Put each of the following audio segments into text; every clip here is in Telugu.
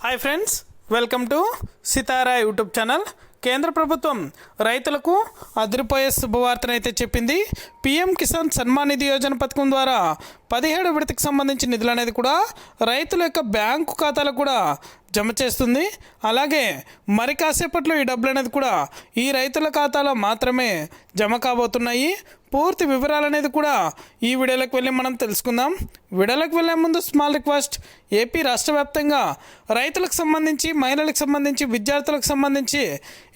Hi friends, welcome to Sitara YouTube channel. కేంద్ర ప్రభుత్వం రైతులకు అదిరిపోయే శుభవార్తనైతే చెప్పింది. పీఎం కిసాన్ సన్మాన్ నిధి యోజన పథకం ద్వారా 17 విడతకు సంబంధించిన నిధులు అనేది కూడా రైతుల యొక్క బ్యాంకు ఖాతాలకు కూడా జమ చేస్తుంది. అలాగే మరి కాసేపట్లో ఈ డబ్బులు అనేది కూడా ఈ రైతుల ఖాతాలో మాత్రమే జమ కాబోతున్నాయి. పూర్తి వివరాలు అనేది కూడా ఈ వీడియోలోకి వెళ్ళి మనం తెలుసుకుందాం. వీడియోలోకి వెళ్ళే ముందు స్మాల్ రిక్వెస్ట్, ఏపీ రాష్ట్ర వ్యాప్తంగా రైతులకు సంబంధించి, మహిళలకు సంబంధించి, విద్యార్థులకు సంబంధించి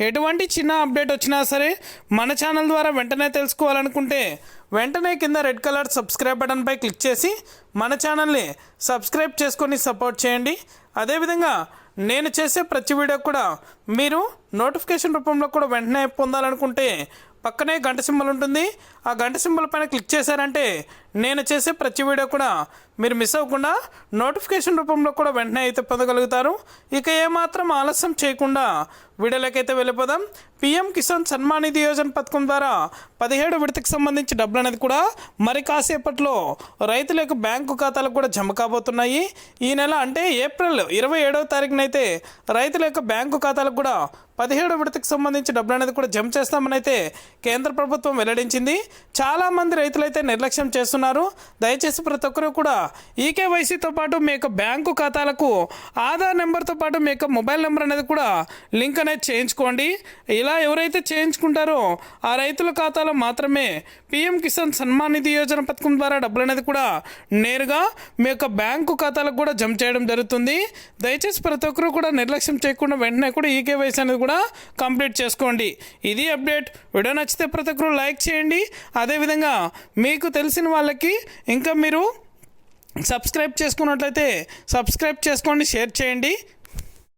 ఎటువంటి చిన్న అప్డేట్ వచ్చినా సరే మన ఛానల్ ద్వారా వెంటనే తెలుసుకోవాలనుకుంటే వెంటనే కింద రెడ్ కలర్ సబ్స్క్రైబ్ బటన్పై క్లిక్ చేసి మన ఛానల్ని సబ్స్క్రైబ్ చేసుకొని సపోర్ట్ చేయండి. అదేవిధంగా నేను చేసే ప్రతి వీడియో కూడా మీరు నోటిఫికేషన్ రూపంలో కూడా వెంటనే పొందాలనుకుంటే పక్కనే గంట సింబల్ ఉంటుంది. ఆ గంట సింబల్ పైన క్లిక్ చేశారంటే నేను చేసే ప్రతి వీడియో కూడా మీరు మిస్ అవ్వకుండా నోటిఫికేషన్ రూపంలో కూడా వెంటనే అయితే పొందగలుగుతారు. ఇక ఏమాత్రం ఆలస్యం చేయకుండా వీడియోలోకైతే వెళ్ళిపోదాం. పీఎం కిసాన్ సన్మాన్ నిధి యోజన పథకం ద్వారా 17 విడతకు సంబంధించి డబ్బులు అనేది కూడా మరి కాసేపట్లో రైతుల యొక్క బ్యాంకు ఖాతాలకు కూడా జమ కాబోతున్నాయి. ఈ నెల అంటే ఏప్రిల్ 27వ తారీఖునైతే రైతుల యొక్క బ్యాంకు ఖాతాలకు కూడా 17 విడతకు సంబంధించి డబ్బులు అనేది కూడా జమ చేస్తామని అయితే కేంద్ర ప్రభుత్వం వెల్లడించింది. చాలామంది రైతులైతే నిర్లక్ష్యం చేస్తున్నారు. దయచేసి ప్రతి ఒక్కరూ కూడా ఈకేవైసీతో పాటు మీ యొక్క బ్యాంకు ఖాతాలకు ఆధార్ నెంబర్తో పాటు మీ యొక్క మొబైల్ నెంబర్ అనేది కూడా లింక్ అనేది చేయించుకోండి. ఇలా ఎవరైతే చేయించుకుంటారో ఆ రైతుల ఖాతాలో మాత్రమే పీఎం కిసాన్ సన్మాన్ నిధి యోజన పథకం ద్వారా డబ్బులు అనేది కూడా నేరుగా మీ యొక్క బ్యాంకు ఖాతాలకు కూడా జమ చేయడం జరుగుతుంది. దయచేసి ప్రతి ఒక్కరూ కూడా నిర్లక్ష్యం చేయకుండా వెంటనే కూడా ఈకేవైసీ అనేది కూడా కంప్లీట్ చేసుకోండి. ఇది అప్డేట్. వీడియో నచ్చితే ప్రతి ఒక్కరూ లైక్ చేయండి. అదేవిధంగా మీకు తెలిసిన వాళ్ళకి ఇంకా మీరు సబ్స్క్రైబ్ చేసుకున్నట్లయితే సబ్స్క్రైబ్ చేసుకోండి, షేర్ చేయండి.